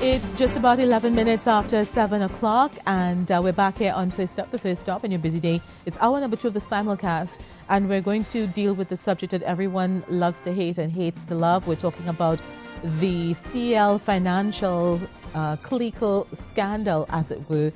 It's just about 11 minutes after 7 o'clock, and we're back here on First Up, the first stop in your busy day. It's hour number 2 of the simulcast, and we're going to deal with the subject that everyone loves to hate and hates to love. We're talking about the CL Financial Clico scandal, as it were.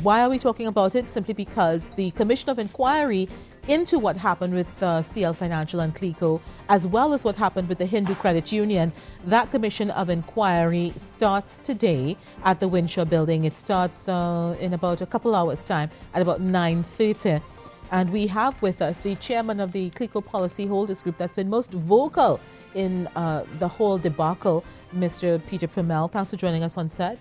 Why are we talking about it? Simply because the Commission of Inquiry into what happened with CL Financial and Clico, as well as what happened with the Hindu Credit Union, that Commission of Inquiry starts today at the Winshaw Building. It starts in about a couple hours' time at about 9:30. And we have with us the chairman of the Clico Policyholders Group that's been most vocal in the whole debacle, Mr. Peter Permell. Thanks for joining us on set.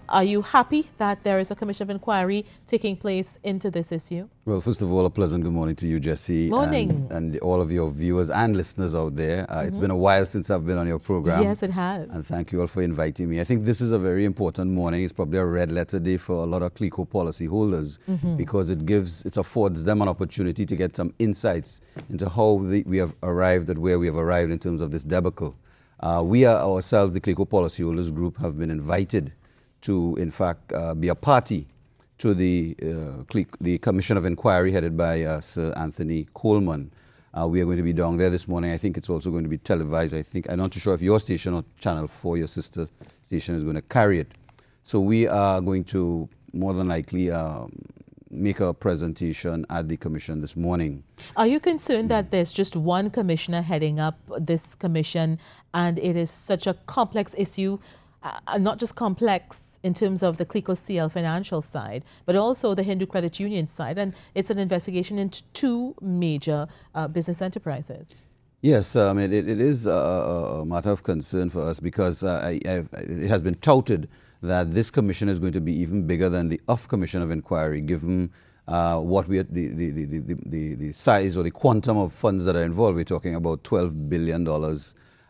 Are you happy that there is a commission of inquiry taking place into this issue? Well, first of all, a pleasant good morning to you, Jessie. Morning. And all of your viewers and listeners out there. It's been a while since I've been on your program. Yes, it has. And thank you all for inviting me. I think this is a very important morning. It's probably a red letter day for a lot of Clico policyholders because it affords them an opportunity to get some insights into how we have arrived at where we have arrived in terms of this debacle. We are ourselves, the Clico Policyholders Group, have been invited to, in fact, be a party to the Commission of Inquiry headed by Sir Anthony Coleman. We are going to be down there this morning. I think it's also going to be televised. I'm not too sure if your station or Channel 4, your sister station, is going to carry it. So we are going to more than likely make a presentation at the commission this morning. Are you concerned that there's just one commissioner heading up this commission and it is such a complex issue, not just complex in terms of the Clico CL financial side, but also the Hindu Credit Union side, and it's an investigation into two major business enterprises? Yes, it is a matter of concern for us because it has been touted that this commission is going to be even bigger than the Commission of Inquiry, given what the size or the quantum of funds that are involved. We're talking about $12 billion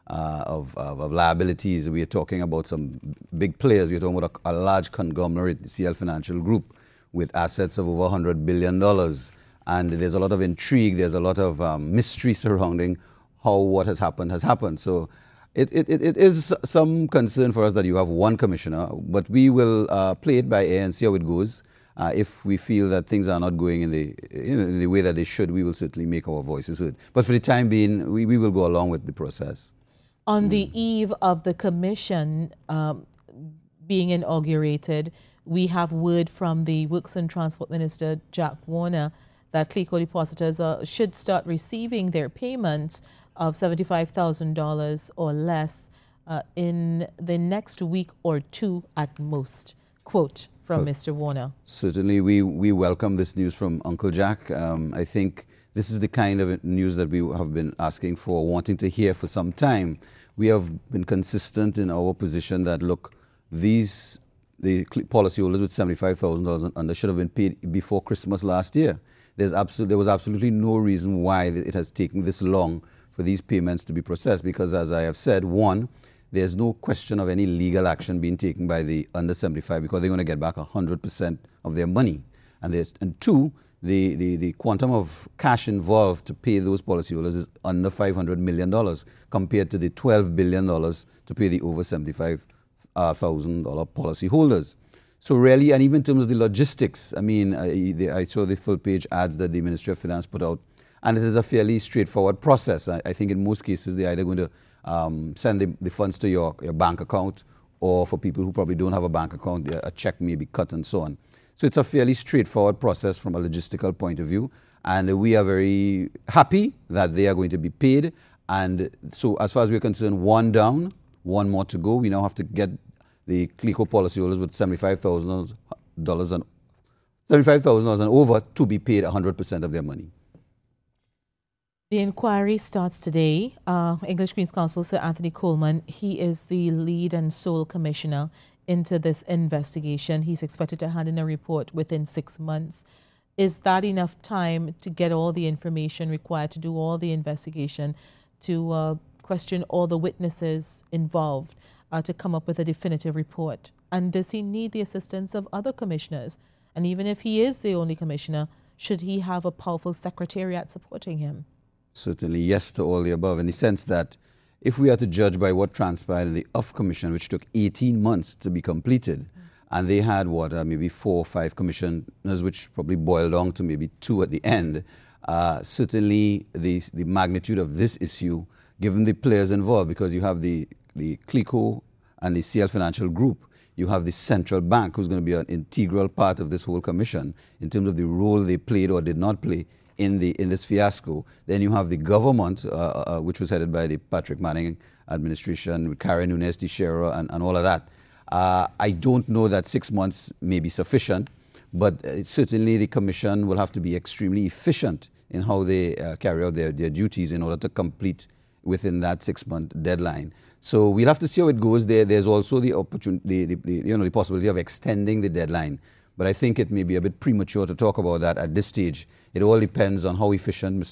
of liabilities. We are talking about some big players. We're talking about a large conglomerate, the CL Financial Group, with assets of over $100 billion. And there's a lot of intrigue. There's a lot of mystery surrounding how what has happened. So it is some concern for us that you have one commissioner, but we will play it by ear and see how it goes. If we feel that things are not going in the way that they should, we will certainly make our voices heard. But for the time being, we will go along with the process. On the eve of the commission being inaugurated, we have word from the Works and Transport Minister, Jack Warner, that Clico depositors should start receiving their payments of $75,000 or less in the next week or two at most. Quote from Mr. Warner. Certainly, we welcome this news from Uncle Jack. I think this is the kind of news that we have been asking for, wanting to hear for some time. We have been consistent in our position that, look, the policyholders with $75,000 and under should have been paid before Christmas last year. There was absolutely no reason why it has taken this long for these payments to be processed because, as I have said, one, there's no question of any legal action being taken by the under 75 because they're going to get back 100% of their money. And two, the quantum of cash involved to pay those policyholders is under $500 million compared to the $12 billion to pay the over $75,000 policyholders. So really, and even in terms of the logistics, I saw the full page ads that the Ministry of Finance put out, and it is a fairly straightforward process. I think in most cases, they're either going to send the funds to your bank account, or for people who probably don't have a bank account, a check may be cut and so on. So it's a fairly straightforward process from a logistical point of view, and we are very happy that they are going to be paid. And so as far as we're concerned, one down, one more to go. We now have to get the Clico policyholders with $75,000 and over to be paid 100% of their money. The inquiry starts today. English Queen's Counsel Sir Anthony Coleman, he is the lead and sole commissioner into this investigation. He's expected to hand in a report within 6 months. Is that enough time to get all the information required to do all the investigation, to question all the witnesses involved, to come up with a definitive report? And does he need the assistance of other commissioners? And even if he is the only commissioner, should he have a powerful secretariat supporting him? Certainly yes to all the above, in the sense that if we are to judge by what transpired in the UF Commission, which took 18 months to be completed, and they had, maybe 4 or 5 commissioners, which probably boiled down to maybe 2 at the end, certainly the magnitude of this issue, given the players involved, because you have the Clico and the CL Financial Group, you have the central bank, who's going to be an integral part of this whole commission in terms of the role they played or did not play in this fiasco. Then you have the government, which was headed by the Patrick Manning administration, with Karen Nunes Teixeira and all of that. I don't know that 6 months may be sufficient, but certainly the commission will have to be extremely efficient in how they carry out their duties in order to complete within that 6-month deadline. So we'll have to see how it goes. There's also the opportunity, the possibility of extending the deadline. But I think it may be a bit premature to talk about that at this stage. It all depends on how efficient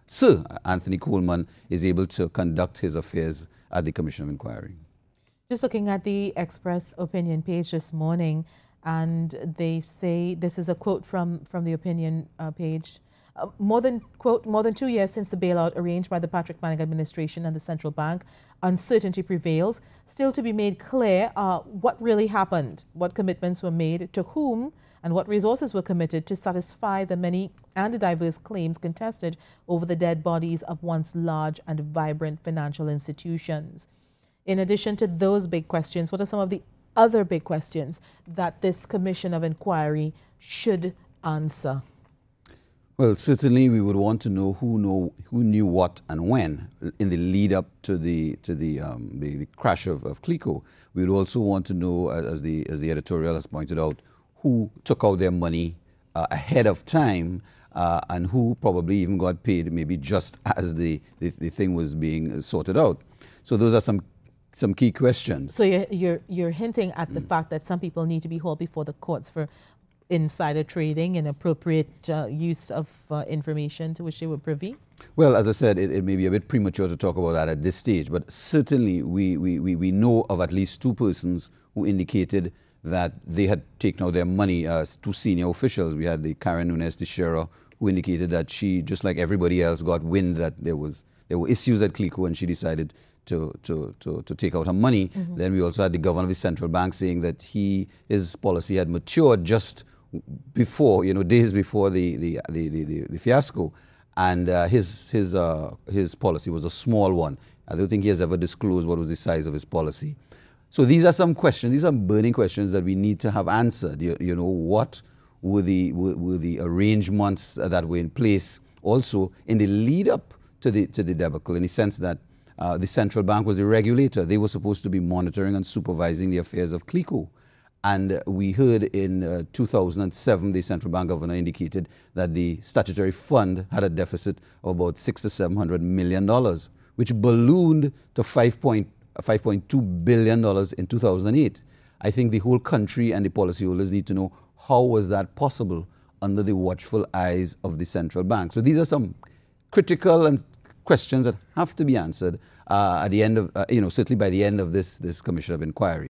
Sir Anthony Coleman is able to conduct his affairs at the Commission of Inquiry. Just looking at the Express opinion page this morning, and they say, this is a quote from the opinion page, more than 2 years since the bailout arranged by the Patrick Manning administration and the central bank, uncertainty prevails. Still to be made clear what really happened, what commitments were made, to whom, and what resources were committed to satisfy the many and diverse claims contested over the dead bodies of once large and vibrant financial institutions. In addition to those big questions, what are some of the other big questions that this Commission of Inquiry should answer? Well, certainly we would want to know who knew what and when in the lead up to the crash of Clico. We would also want to know, as the editorial has pointed out, who took out their money ahead of time and who probably even got paid maybe just as the thing was being sorted out. So those are some key questions. So you're hinting at the fact that some people need to be hauled before the courts for insider trading, inappropriate use of information to which they were privy? Well, as I said, it may be a bit premature to talk about that at this stage, but certainly we know of at least 2 persons who indicated that they had taken out their money, 2 senior officials. We had the Karen Nunes Teixeira, who indicated that she, just like everybody else, got wind that there were issues at Clico and she decided to take out her money. Then we also had the governor of the central bank saying that his policy had matured just before, days before the fiasco, and his policy was a small one. I don't think he has ever disclosed what was the size of his policy. So these are some questions. These are burning questions that we need to have answered. What were the arrangements that were in place also in the lead up to the debacle, in the sense that the central bank was the regulator. They were supposed to be monitoring and supervising the affairs of Clico. And we heard in 2007, the central bank governor indicated that the statutory fund had a deficit of about $600 to $700 million, which ballooned to $5.2 billion in 2008. I think the whole country and the policyholders need to know, how was that possible under the watchful eyes of the central bank? So these are some critical and questions that have to be answered at the end of, certainly by the end of this Commission of Inquiry.